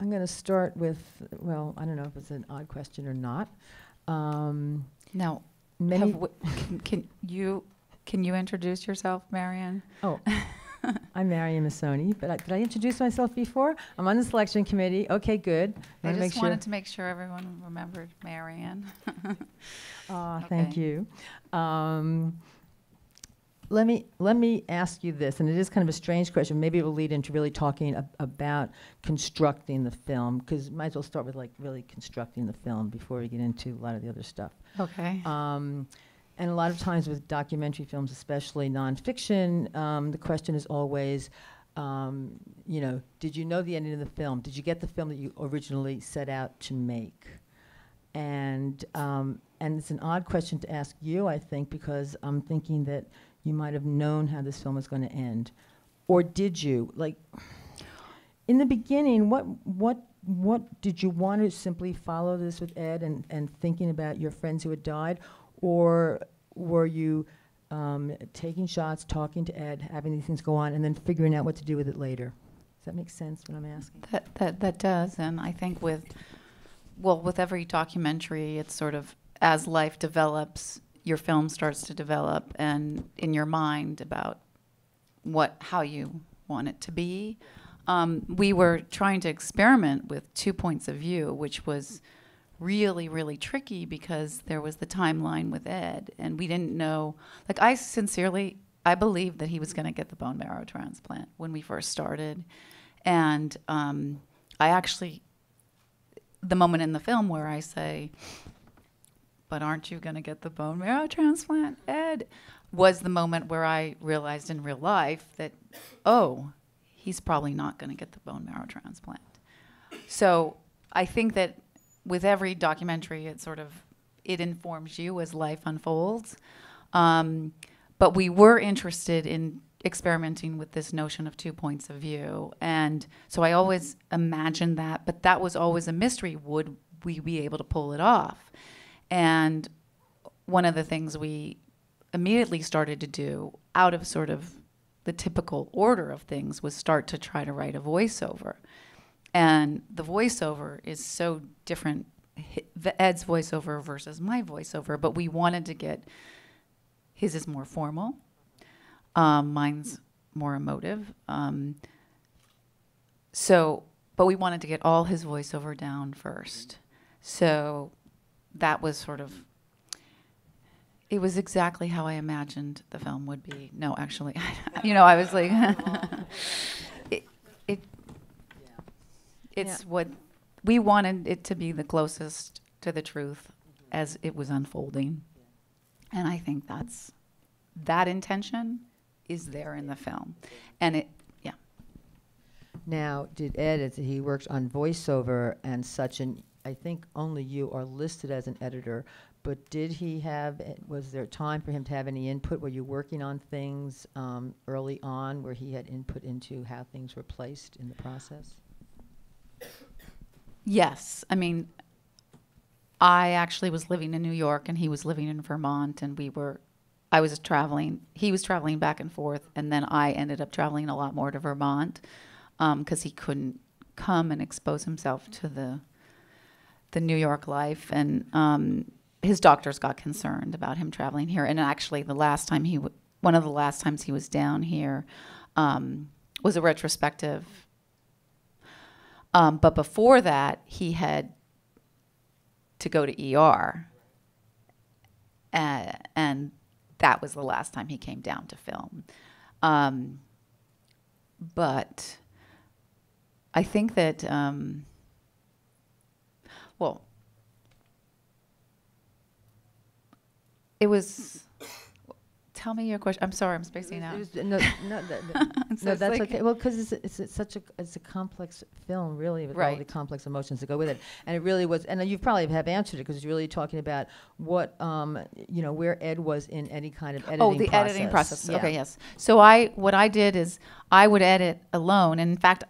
I'm going to start with, well, I don't know if it's an odd question or not. Now, Many can you introduce yourself, Marianne? Oh, I'm Marianne Missoni, but did I introduce myself before? I'm on the selection committee. Okay, good. I just wanted to make sure everyone remembered Marianne. Thank you. Let me ask you this, and it is kind of a strange question. Maybe it will lead into really talking about constructing the film, because might as well start with like really constructing the film before we get into a lot of the other stuff. Okay. And a lot of times with documentary films, especially nonfiction, the question is always, you know, did you know the ending of the film? Did you get the film that you originally set out to make? And it's an odd question to ask you, I think, because I'm thinking that you might have known how this film was going to end. Or did you? Like, in the beginning, what did you want to simply follow this with Ed and thinking about your friends who had died? Or were you taking shots, talking to Ed, having these things go on, and then figuring out what to do with it later? Does that make sense, what I'm asking? That does, and I think with every documentary, it's sort of, as life develops, your film starts to develop, and in your mind about how you want it to be. We were trying to experiment with 2 points of view, which was really, really tricky because there was the timeline with Ed, and we didn't know. Like, I believed that he was going to get the bone marrow transplant when we first started, and I actually, the moment in the film where I say, "But aren't you going to get the bone marrow transplant, Ed?" was the moment where I realized in real life that, oh, he's probably not going to get the bone marrow transplant. So I think that with every documentary, it informs you as life unfolds. But we were interested in experimenting with this notion of 2 points of view. And so I always imagined that, but that was always a mystery. Would we be able to pull it off? And one of the things we immediately started to do out of sort of the typical order of things was start to try to write a voiceover. And the voiceover is so different, Ed's voiceover versus my voiceover, but we wanted to get, his is more formal, mine's more emotive. But we wanted to get all his voiceover down first. So that was sort of, it was exactly how I imagined the film would be. No, actually, I was like, it's what we wanted it to be, the closest to the truth as it was unfolding. And I think that intention is there in the film. And Now, did Ed, he works on voiceover and such, and I think only you are listed as an editor, but was there time for him to have any input? Were you working on things early on where he had input into how things were placed in the process? Yes. I mean, I actually was living in New York and he was living in Vermont, and he was traveling back and forth, and then I ended up traveling a lot more to Vermont because he couldn't come and expose himself to the New York life, and his doctors got concerned about him traveling here. And actually, one of the last times he was down here was a retrospective. But before that, he had to go to ER, and that was the last time he came down to film. But I think that, it was. Tell me your question. I'm sorry, I'm spacing out. No, that's like, okay. Well, because it's a complex film, really, with all the complex emotions that go with it. And it really was. And you probably have answered it because you're really talking about what, where Ed was in any kind of editing process. Oh, the editing process. Yeah. Okay, yes. So what I did is I would edit alone. And in fact,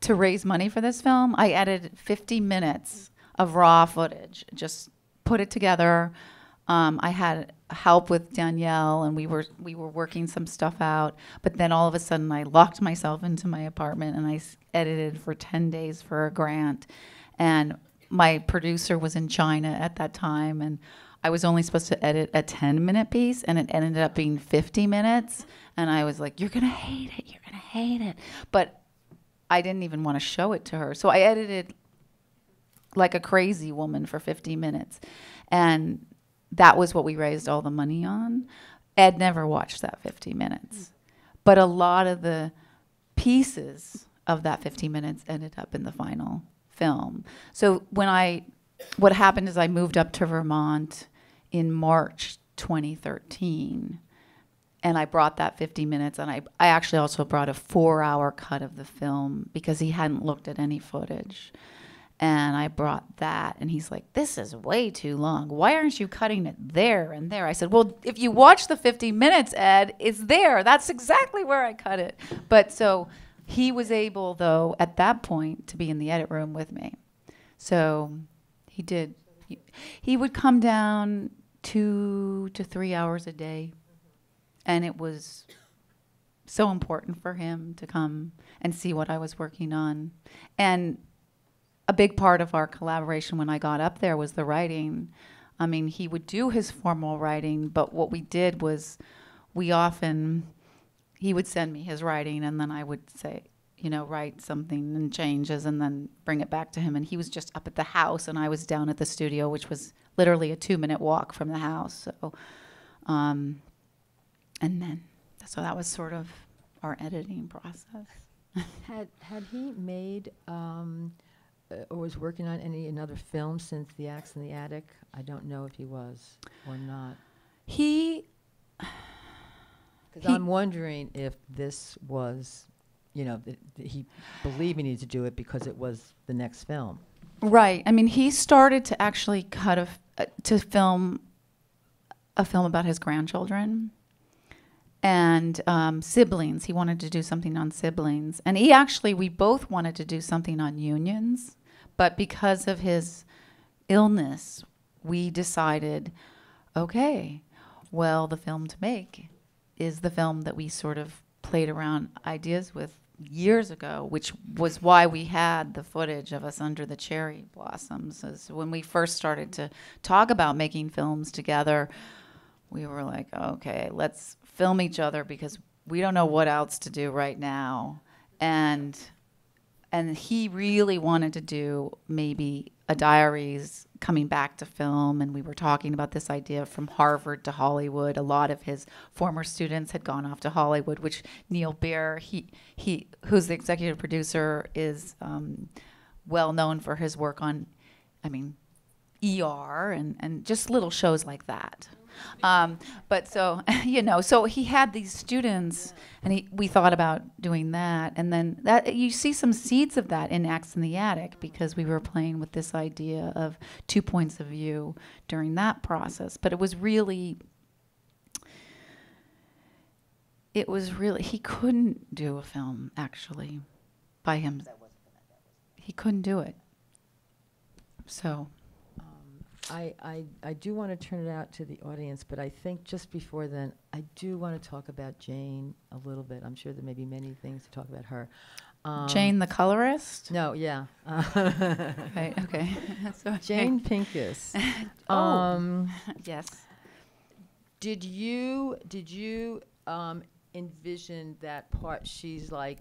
to raise money for this film, I edited 50 minutes of raw footage. Just put it together. I had help with Danielle, and we were working some stuff out. But then all of a sudden, I locked myself into my apartment, and I edited for 10 days for a grant. And my producer was in China at that time, and I was only supposed to edit a 10-minute piece, and it ended up being 50 minutes. And I was like, "You're gonna hate it. You're gonna hate it." But I didn't even want to show it to her, so I edited like a crazy woman for 50 minutes, and that was what we raised all the money on. Ed never watched that 50 minutes, but a lot of the pieces of that 50 minutes ended up in the final film. So what happened is I moved up to Vermont in March 2013, and I brought that 50 minutes, and I actually also brought a 4-hour cut of the film because he hadn't looked at any footage. And I brought that, and he's like, "This is way too long. Why aren't you cutting it there and there?" I said, "Well, if you watch the 50 minutes, Ed, it's there. That's exactly where I cut it." But so he was able, though, at that point, to be in the edit room with me. So he did. He would come down 2 to 3 hours a day, and it was so important for him to come and see what I was working on. And a big part of our collaboration when I got up there was the writing. I mean, he would do his formal writing, but what we did was he would send me his writing, and then I would say, write something and changes and then bring it back to him. And he was just up at the house, and I was down at the studio, which was literally a 2-minute walk from the house. So, so that was sort of our editing process. Had he made or was working on another film since The Axe in the Attic? I don't know if he was or not. Because I'm wondering if this was, that he believed he needed to do it because it was the next film. Right. I mean, he started to actually to film a film about his grandchildren and siblings. He wanted to do something on siblings. And we both wanted to do something on unions. But because of his illness, we decided, okay, well, the film to make is the film that we sort of played around ideas with years ago, which was why we had the footage of us under the cherry blossoms. As when we first started to talk about making films together, we were like, okay, let's film each other because we don't know what else to do right now. And he really wanted to do maybe a diaries coming back to film, and we were talking about this idea from Harvard to Hollywood. A lot of his former students had gone off to Hollywood, which Neil Beer, who's the executive producer, is well known for his work on, ER and just little shows like that. But so, so he had these students, and we thought about doing that. And then that you see some seeds of that in Axe in the Attic, because we were playing with this idea of 2 points of view during that process. But it was really, he couldn't do a film, actually, by him. He couldn't do it. So... I do want to turn it out to the audience, but I think just before then, I do want to talk about Jane a little bit. I'm sure there may be many things to talk about her. Jane the colorist? No, yeah. Okay. Jane Pincus. Yes. Did you envision that part? She's like,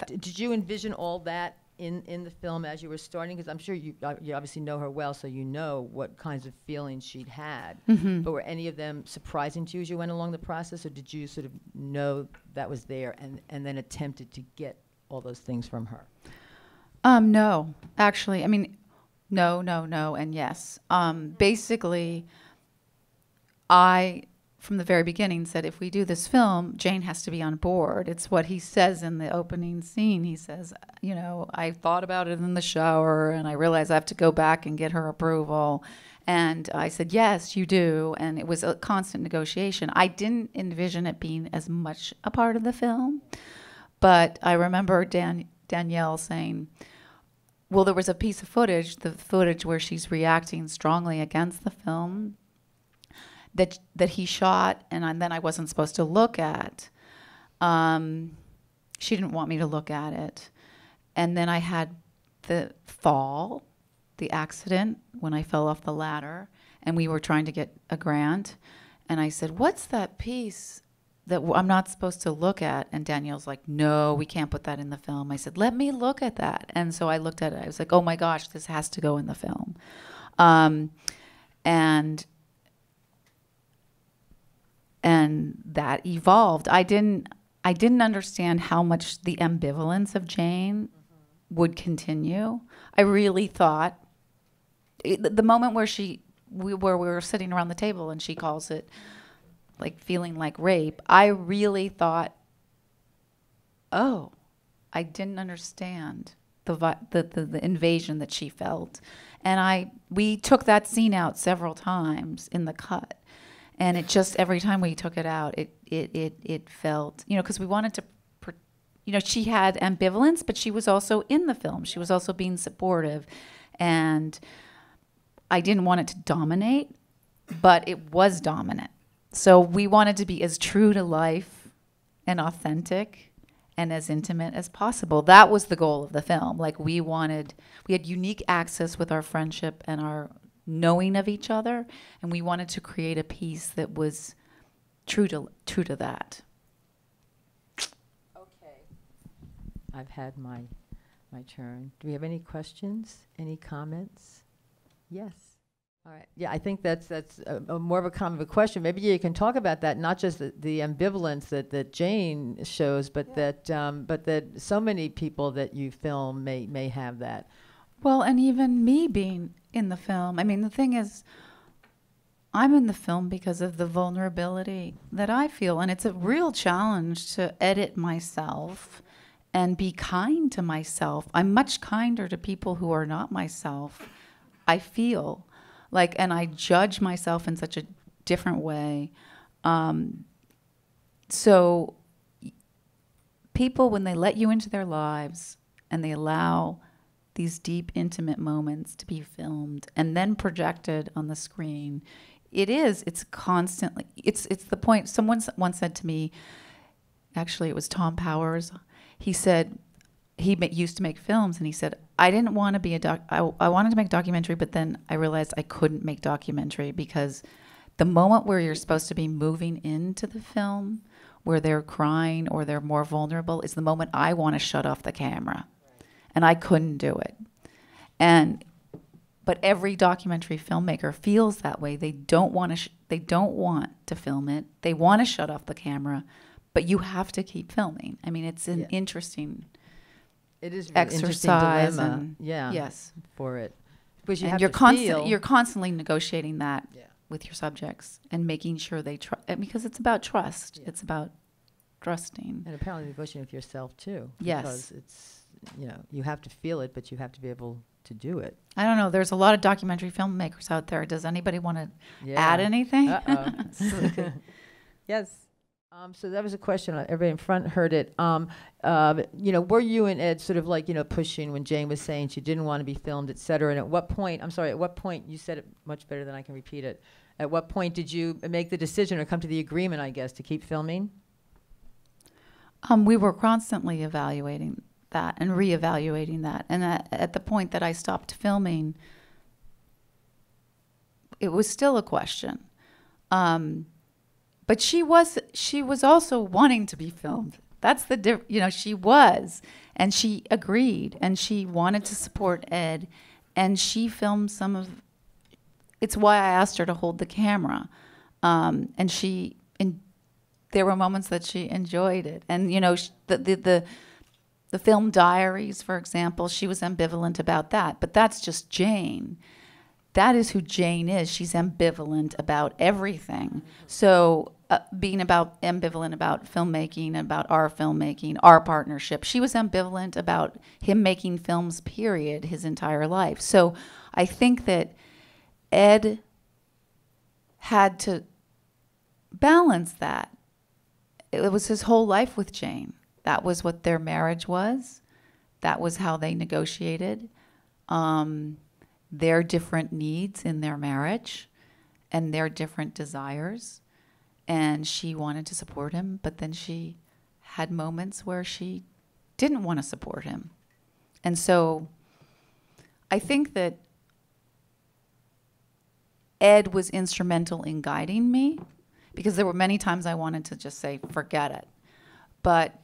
did you envision all that in the film as you were starting? Because I'm sure you obviously know her well, so you know what kinds of feelings she'd had. Mm-hmm. But were any of them surprising to you as you went along the process, or did you sort of know that was there and then attempted to get all those things from her? No, actually. No, and yes. Basically, I, from the very beginning, said if we do this film, Jane has to be on board. It's what he says in the opening scene. He says, I thought about it in the shower, and I realized I have to go back and get her approval. And I said, yes, you do. And it was a constant negotiation. I didn't envision it being as much a part of the film. But I remember Danielle saying, well, there was a piece of footage, the footage where she's reacting strongly against the film, that he shot, and then I wasn't supposed to look at. She didn't want me to look at it. And then I had the fall, the accident when I fell off the ladder, and we were trying to get a grant. And I said, what's that piece that I'm not supposed to look at? And Danielle's like, no, we can't put that in the film. I said, let me look at that. And so I looked at it. I was like, oh my gosh, this has to go in the film. And that evolved. I didn't understand how much the ambivalence of Jane would continue. I really thought the moment where we were sitting around the table and she calls it like feeling like rape, I really thought, oh, I didn't understand the invasion that she felt. And we took that scene out several times in the cut. And it just, every time we took it out, it felt, because we wanted to, she had ambivalence, but she was also in the film. She was also being supportive. And I didn't want it to dominate, but it was dominant. So we wanted to be as true to life and authentic and as intimate as possible. That was the goal of the film. Like we had unique access with our friendship and our knowing of each other, and we wanted to create a piece that was true to that. Okay. I've had my turn. Do we have any questions? Any comments? Yes. All right. Yeah, I think that's more of a comment of a question. Maybe you can talk about that, not just the ambivalence that Jane shows, but that so many people that you film may have that. Well, and even me being in the film. I mean, the thing is, I'm in the film because of the vulnerability that I feel, and it's a real challenge to edit myself and be kind to myself. I'm much kinder to people who are not myself, I feel. And I judge myself in such a different way. So people, when they let you into their lives and they allow these deep, intimate moments to be filmed and then projected on the screen, it's constantly, it's the point. Someone once said to me, actually it was Tom Powers, he said, he used to make films, and he said, I didn't want to be I wanted to make documentary, but then I realized I couldn't make documentary because the moment where you're supposed to be moving into the film, where they're crying or they're more vulnerable, is the moment I want to shut off the camera. And I couldn't do it. But every documentary filmmaker feels that way. They don't want to film it. They want to shut off the camera, but you have to keep filming. I mean, it's an interesting it is exercise. Dilemma. Yes. For it. Because you're constantly negotiating that with your subjects and making sure they trust, because it's about trust. Yeah. It's about trusting. And apparently negotiating with yourself too. Yes. Because it's, you have to feel it, but you have to be able to do it. I don't know. There's a lot of documentary filmmakers out there. Does anybody want to add anything? Uh-oh. Yes. So that was a question. Everybody in front heard it. Were you and Ed sort of pushing when Jane was saying she didn't want to be filmed, et cetera? And at what point, you said it much better than I can repeat it. At what point did you make the decision or come to the agreement, I guess, to keep filming? We were constantly evaluating that and reevaluating that. And at the point that I stopped filming, it was still a question. But she was also wanting to be filmed. That's she was, and she agreed, and she wanted to support Ed, and she filmed it's why I asked her to hold the camera. And there were moments that she enjoyed it. And, the film Diaries, for example, she was ambivalent about that, but that's just Jane. That is who Jane is. She's ambivalent about everything. So being ambivalent about filmmaking, about our filmmaking, our partnership, she was ambivalent about him making films, period, his entire life. So I think that Ed had to balance that. It was his whole life with Jane. That was what their marriage was. That was how they negotiated their different needs in their marriage. and their different desires. And she wanted to support him, but then she had moments where she didn't want to support him. And so I think that Ed was instrumental in guiding me, because there were many times I wanted to just say, forget it. But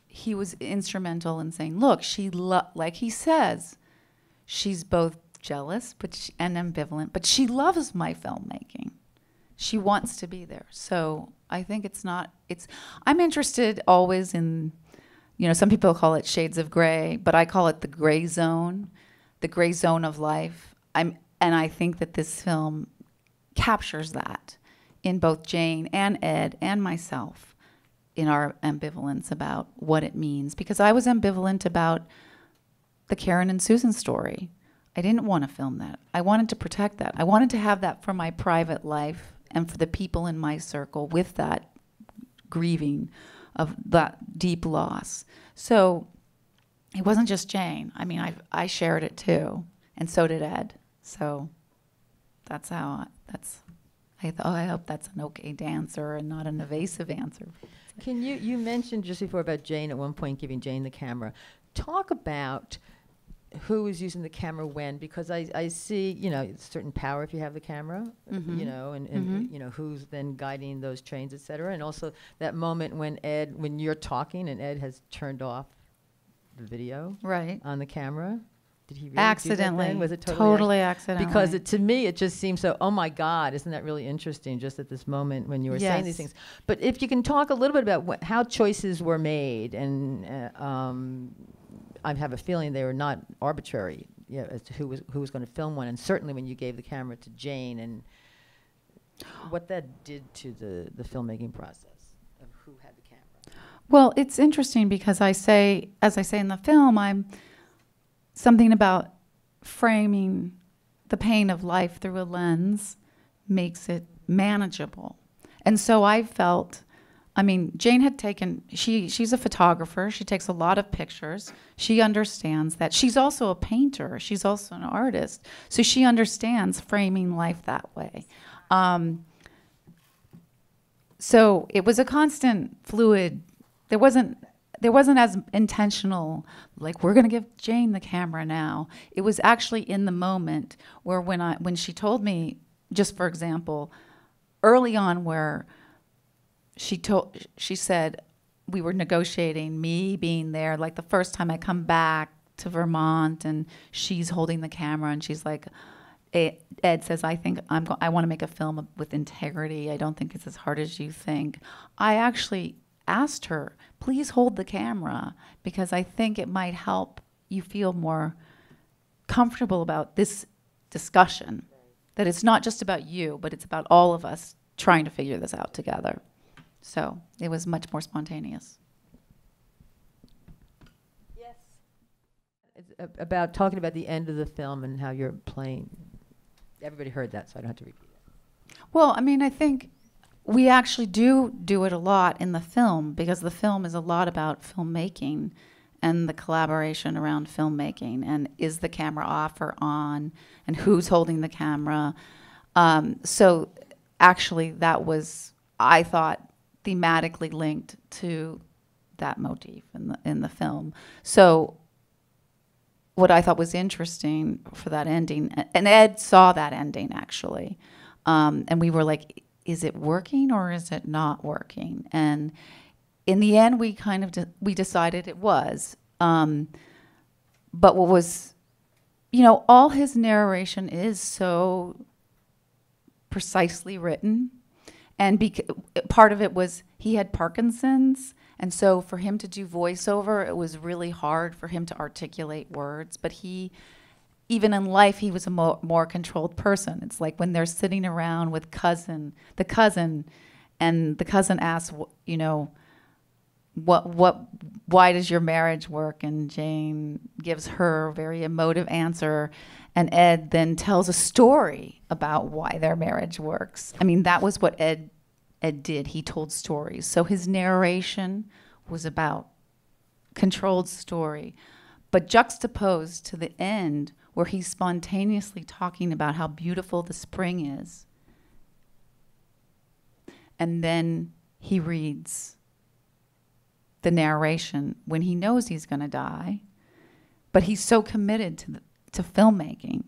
he was instrumental in saying, look, like he says, she's both jealous and ambivalent, but she loves my filmmaking. She wants to be there. So I think I'm interested always in, some people call it shades of gray, but I call it the gray zone of life. And I think that this film captures that in both Jane and Ed and myself, in our ambivalence about what it means. Because I was ambivalent about the Karen and Susan story. I didn't want to film that. I wanted to protect that. I wanted to have that for my private life and for the people in my circle with that grieving of that deep loss. So it wasn't just Jane. I mean, I shared it too, and so did Ed. So I hope that's an okay answer and not an evasive answer. You mentioned just before about Jane at one point giving Jane the camera. Talk about who is using the camera when, because I see, certain power if you have the camera, and who's then guiding those trains, et cetera. And also that moment when you're talking and Ed has turned off the video on the camera. Did he really accidentally? Do that then? Was it totally accidentally? Because to me, it just seems so, oh my God, isn't that really interesting just at this moment when you were saying these things. But if you can talk a little bit about how choices were made, and I have a feeling they were not arbitrary, as to who was going to film one, and certainly when you gave the camera to Jane, and what that did to the filmmaking process of who had the camera. Well, it's interesting because as I say in the film, something about framing the pain of life through a lens makes it manageable. And so I felt, Jane had she's a photographer. She takes a lot of pictures. She understands that. She's also a painter. She's also an artist. So she understands framing life that way. So it was a constant fluid. There wasn't as intentional, like, we're going to give Jane the camera now. It was actually in the moment where when she told me, just for example, early on, where she said we were negotiating, me being there, like the first time I come back to Vermont, and she's holding the camera, and she's like, Ed says, I think I want to make a film with integrity. I don't think it's as hard as you think. I actually asked her, please hold the camera, because I think it might help you feel more comfortable about this discussion, that it's not just about you, but it's about all of us trying to figure this out together. So it was much more spontaneous. Yes. It's about talking about the end of the film and how you're playing. Everybody heard that, so I don't have to repeat it. Well, I think we actually do it a lot in the film, because the film is a lot about filmmaking and the collaboration around filmmaking, and is the camera off or on, and who's holding the camera. So actually that was, I thought, thematically linked to that motif in the film. So what I thought was interesting for that ending, and Ed saw that ending actually, and we were like, is it working or is it not working? And in the end, we kind of we decided it was. But what was, all his narration is so precisely written, and part of it was he had Parkinson's, and so for him to do voiceover, it was really hard for him to articulate words. But even in life, he was a more controlled person. It's like when they're sitting around with the cousin, and the cousin asks, why does your marriage work? And Jane gives her a very emotive answer, and Ed then tells a story about why their marriage works. That was what Ed did. He told stories. So his narration was about controlled story, but juxtaposed to the end, where he's spontaneously talking about how beautiful the spring is, and then he reads the narration when he knows he's going to die, but he's so committed to filmmaking.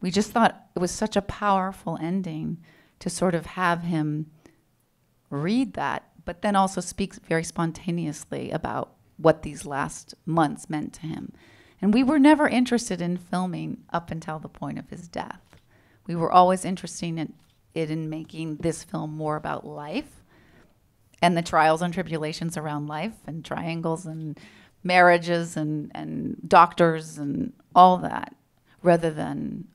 We just thought it was such a powerful ending to sort of have him read that, but then also speak very spontaneously about what these last months meant to him. And we were never interested in filming up until the point of his death. We were always interested in making this film more about life and the trials and tribulations around life and triangles and marriages and doctors and all that, rather than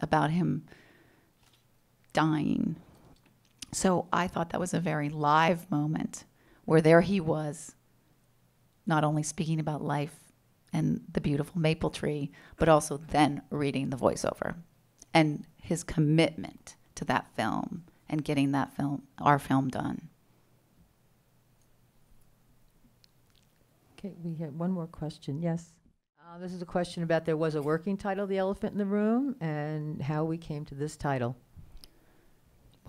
about him dying. So I thought that was a very live moment where there he was, not only speaking about life and the beautiful maple tree, but also then reading the voiceover and his commitment to that film and getting that film, our film, done. Okay, we have one more question. Yes. This is a question about there was a working title, The Elephant in the Room, and how we came to this title.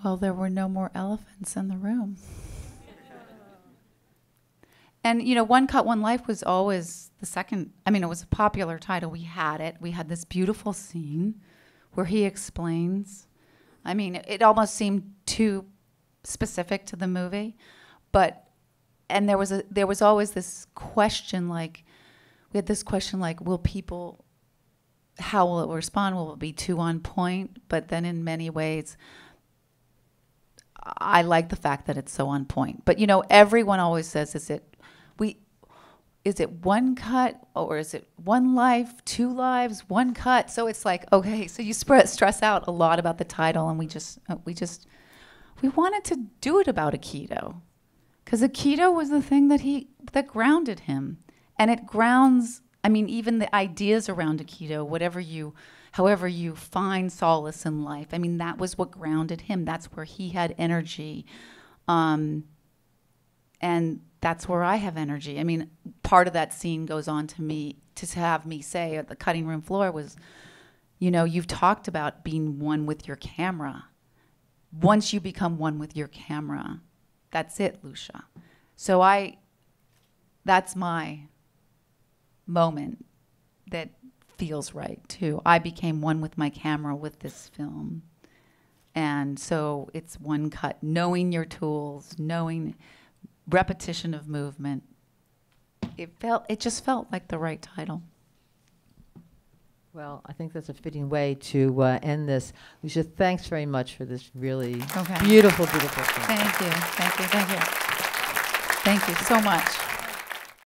Well, there were no more elephants in the room. And, you know, One Cut, One Life was always the second. I mean, it was a popular title. We had it. We had this beautiful scene where he explains. I mean, it almost seemed too specific to the movie. And there was always this question, like, we had this question, like, how will it respond? Will it be too on point? But then in many ways, I like the fact that it's so on point. But, you know, everyone always says, is it one cut, or is it one life, two lives, one cut? So it's like, okay, so you stress out a lot about the title, and we wanted to do it about Aikido, because Aikido was the thing that grounded him. And it grounds, I mean, even the ideas around Aikido, however you find solace in life, I mean, that was what grounded him. That's where he had energy. And that's where I have energy. I mean, part of that scene goes on to have me say at the cutting room floor was, you know, you've talked about being one with your camera. Once you become one with your camera, that's it, Lucia. So that's my moment that feels right too. I became one with my camera with this film. And so it's one cut, knowing your tools, knowing repetition of movement. It just felt like the right title. Well, I think that's a fitting way to end this. Lucia, thanks very much for this really beautiful, beautiful film. Thank you. Thank you. Thank you. Thank you so much.